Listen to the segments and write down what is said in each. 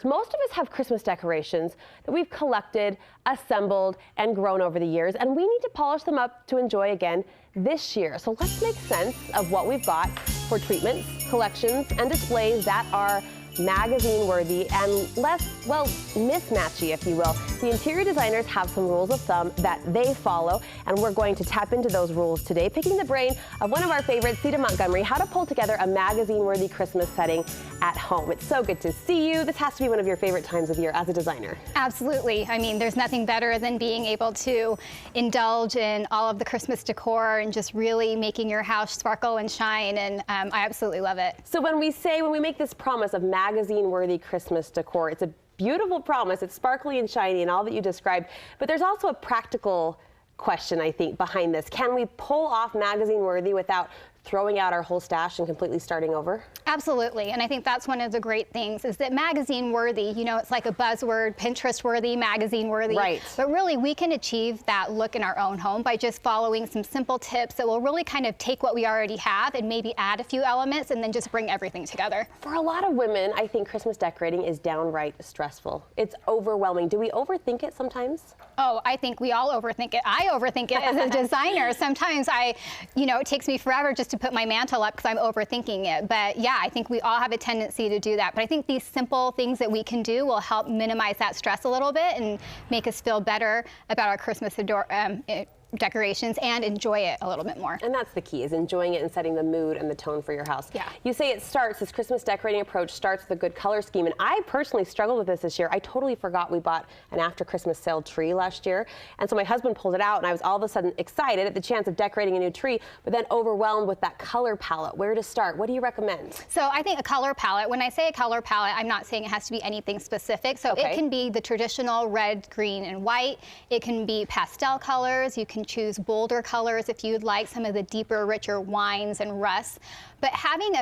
Most of us have Christmas decorations that we've collected, assembled, and grown over the years, and we need to polish them up to enjoy again this year. So let's make sense of what we've got for treatments, collections, and displays that are magazine-worthy and less, well, mismatchy, if you will. The interior designers have some rules of thumb that they follow, and we're going to tap into those rules today, picking the brain of one of our favorites, SITA Montgomery, how to pull together a magazine-worthy Christmas setting at home. It's so good to see you. This has to be one of your favorite times of year as a designer. Absolutely. I mean, there's nothing better than being able to indulge in all of the Christmas decor and just really making your house sparkle and shine, and I absolutely love it. So when we make this promise of magazine-worthy Christmas decor, it's a beautiful promise. It's sparkly and shiny and all that you described, but there's also a practical question, I think, behind this. Can we pull off magazine-worthy without throwing out our whole stash and completely starting over? Absolutely, and I think that's one of the great things is that magazine-worthy, you know, it's like a buzzword, Pinterest-worthy, magazine-worthy. Right. But really, we can achieve that look in our own home by just following some simple tips that will really kind of take what we already have and maybe add a few elements and then just bring everything together. For a lot of women, I think Christmas decorating is downright stressful. It's overwhelming. Do we overthink it sometimes? Oh, I think we all overthink it. I overthink it as a designer. Sometimes it takes me forever just to put my mantle up because I'm overthinking it. But yeah, I think we all have a tendency to do that. But I think these simple things that we can do will help minimize that stress a little bit and make us feel better about our Christmas decorations and enjoy it a little bit more. And that's the key, is enjoying it and setting the mood and the tone for your house. Yeah. You say this Christmas decorating approach starts with a good color scheme, and I personally struggled with this year. I totally forgot we bought an after Christmas sale tree last year, and so my husband pulled it out, and I was all of a sudden excited at the chance of decorating a new tree, but then overwhelmed with that color palette. Where to start? What do you recommend? So I think a color palette, when I say a color palette, I'm not saying it has to be anything specific. So Okay. It can be the traditional red, green, and white. It can be pastel colors. You can choose bolder colors if you'd like, some of the deeper, richer wines and rusts. But having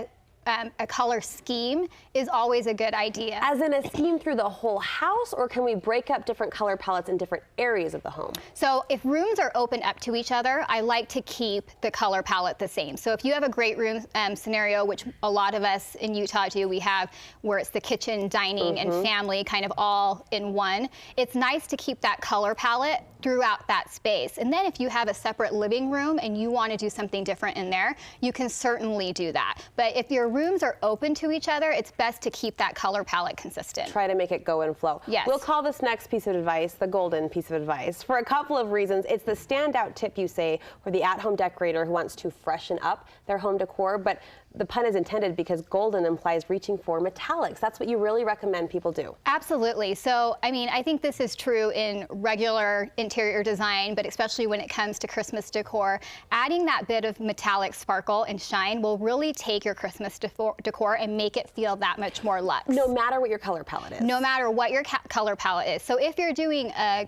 a color scheme is always a good idea. As in a scheme through the whole house, or can we break up different color palettes in different areas of the home? So if rooms are open up to each other, I like to keep the color palette the same. So if you have a great room scenario, which a lot of us in Utah do, we have where it's the kitchen, dining, and family kind of all in one, it's nice to keep that color palette throughout that space. And then if you have a separate living room and you want to do something different in there, you can certainly do that. But if your rooms are open to each other, it's best to keep that color palette consistent. Try to make it go and flow. Yes. We'll call this next piece of advice the golden piece of advice for a couple of reasons. It's the standout tip, you say, for the at-home decorator who wants to freshen up their home decor, but the pun is intended because golden implies reaching for metallics. That's what you really recommend people do. Absolutely. So, I mean, I think this is true in regular interior design, but especially when it comes to Christmas decor. Adding that bit of metallic sparkle and shine will really take your Christmas decor and make it feel that much more luxe. No matter what your color palette is. No matter what your color palette is. So if you're doing a,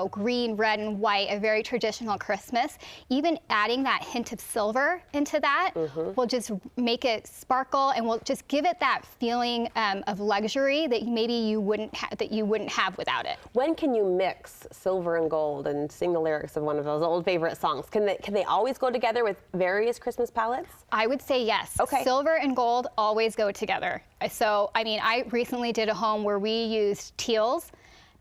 green, red, and white, a very traditional Christmas, even adding that hint of silver into that will just make it sparkle and will just give it that feeling of luxury that maybe you wouldn't have without it. When can you mix silver and gold and sing the lyrics of one of those old favorite songs? Can they always go together with various Christmas palettes? I would say yes. Okay. Silver and gold always go together. So, I mean, I recently did a home where we used teals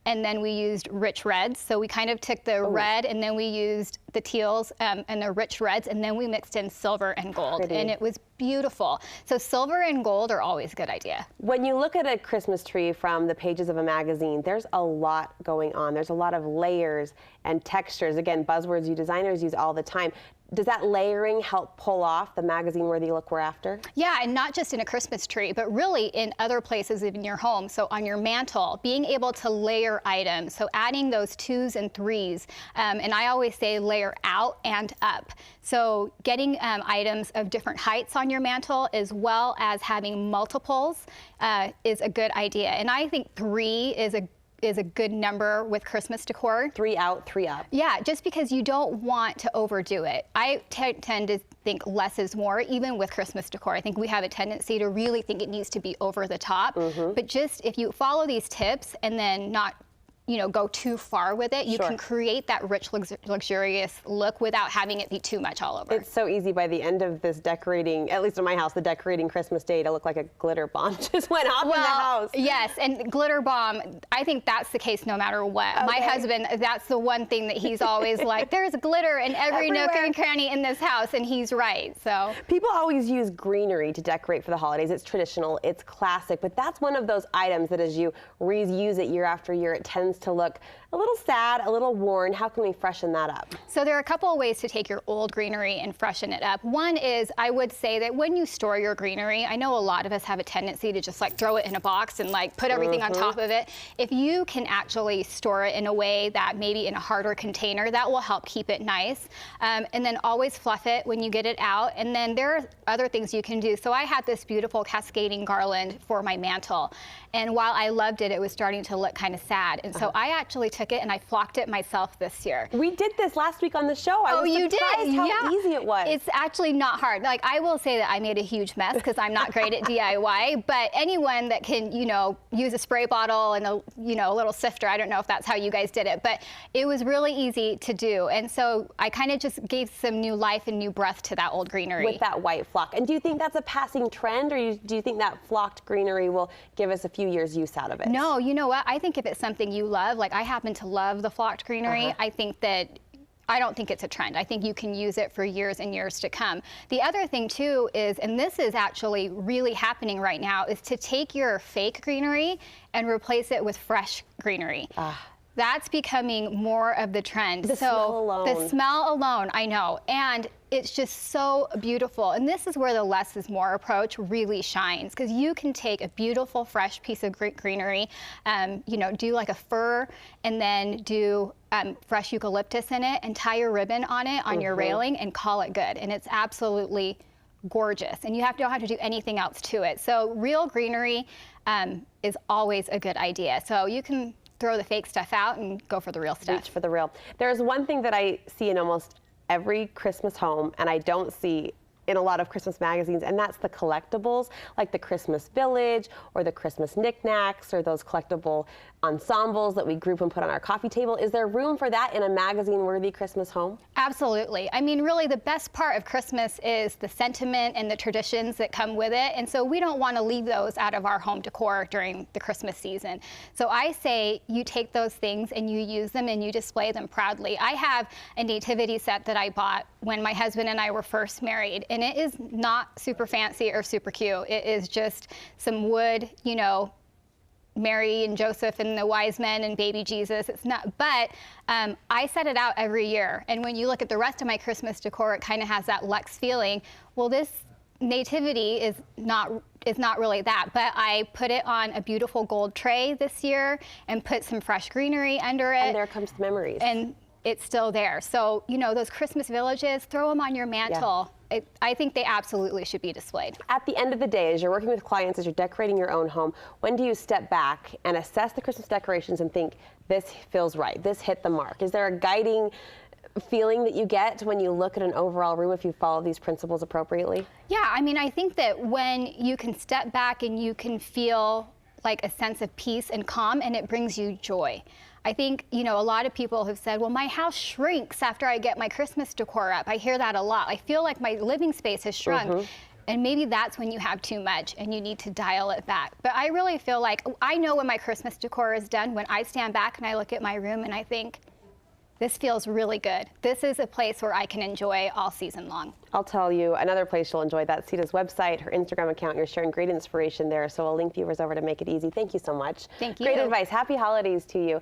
and then we used rich reds. So we kind of took the red and then we used the teals and the rich reds, and then we mixed in silver and gold. Pretty. And it was beautiful. So silver and gold are always a good idea. When you look at a Christmas tree from the pages of a magazine, there's a lot going on. There's a lot of layers and textures. Again, buzzwords you designers use all the time. Does that layering help pull off the magazine-worthy look we're after? Yeah, and not just in a Christmas tree, but really in other places in your home. So on your mantle, being able to layer items, so adding those 2s and 3s, and I always say layer out and up. So getting items of different heights on your mantle, as well as having multiples, is a good idea. And I think 3 is a good number with Christmas decor. 3 out, 3 up. Yeah, just because you don't want to overdo it. I tend to think less is more, even with Christmas decor. I think we have a tendency to really think it needs to be over the top. But just if you follow these tips and then not go too far with it. You Sure. can create that rich, luxurious look without having it be too much all over. It's so easy by the end of this decorating, at least in my house, the decorating Christmas day to look like a glitter bomb just went off in the house. Yes, and glitter bomb, I think that's the case no matter what. Okay. My husband, that's the one thing that he's always like, there's glitter in every nook and cranny in this house, and he's right, so. People always use greenery to decorate for the holidays. It's traditional, it's classic, but that's one of those items that as you reuse it year after year, it tends to look a little sad, a little worn. How can we freshen that up? So there are a couple of ways to take your old greenery and freshen it up. One is, I would say that when you store your greenery, I know a lot of us have a tendency to just like throw it in a box and like put everything on top of it. If you can actually store it in a way that maybe in a harder container, that will help keep it nice. And then always fluff it when you get it out. And then there are other things you can do. So I had this beautiful cascading garland for my mantle. And while I loved it, it was starting to look kind of sad. And so I actually took it and I flocked it myself this year. We did this last week on the show. I was surprised how easy it was. It's actually not hard. Like, I will say that I made a huge mess because I'm not great at DIY, but anyone that can, use a spray bottle and a little sifter, I don't know if that's how you guys did it, but it was really easy to do. And so I kind of just gave some new life and new breath to that old greenery. With that white flock. And do you think that's a passing trend, or do you think that flocked greenery will give us a few years use out of it? No, you know what? I think if it's something you love, like I happen to love the flocked greenery, I don't think it's a trend. I think you can use it for years and years to come. The other thing too is, and this is actually really happening right now, is to take your fake greenery and replace it with fresh greenery. That's becoming more of the trend. The smell alone. The smell alone, I know. And it's just so beautiful. And this is where the less is more approach really shines, because you can take a beautiful fresh piece of greenery, do like a fir, and then do fresh eucalyptus in it and tie your ribbon on it on your railing and call it good. And it's absolutely gorgeous. And you don't have to do anything else to it. So real greenery is always a good idea. So you can throw the fake stuff out and go for the real stuff. Reach for the real. There's one thing that I see in almost every Christmas home, and I don't see in a lot of Christmas magazines, and that's the collectibles, like the Christmas Village or the Christmas knickknacks or those collectible ensembles that we group and put on our coffee table. Is there room for that in a magazine-worthy Christmas home? Absolutely. I mean, really, the best part of Christmas is the sentiment and the traditions that come with it, and so we don't want to leave those out of our home decor during the Christmas season. So I say you take those things and you use them and you display them proudly. I have a nativity set that I bought when my husband and I were first married, and it is not super fancy or super cute. It is just some wood, Mary and Joseph and the wise men and baby Jesus. It's not, but I set it out every year. And when you look at the rest of my Christmas decor, it kind of has that luxe feeling. Well, this nativity is not really that, but I put it on a beautiful gold tray this year and put some fresh greenery under it. And there comes the memories. And it's still there. So, those Christmas villages, throw them on your mantle. Yeah. I think they absolutely should be displayed. At the end of the day, as you're working with clients, as you're decorating your own home, when do you step back and assess the Christmas decorations and think, this feels right, this hit the mark? Is there a guiding feeling that you get when you look at an overall room if you follow these principles appropriately? Yeah, I mean, I think that when you can step back and you can feel like a sense of peace and calm, and it brings you joy. I think, a lot of people have said, well, my house shrinks after I get my Christmas decor up. I hear that a lot. I feel like my living space has shrunk. And maybe that's when you have too much and you need to dial it back. But I really feel like I know when my Christmas decor is done, when I stand back and I look at my room and I think, this feels really good. This is a place where I can enjoy all season long. I'll tell you another place you'll enjoy, that SITA's website, her Instagram account. You're sharing great inspiration there, so I'll link viewers over to make it easy. Thank you so much. Thank you. Great advice. Happy holidays to you.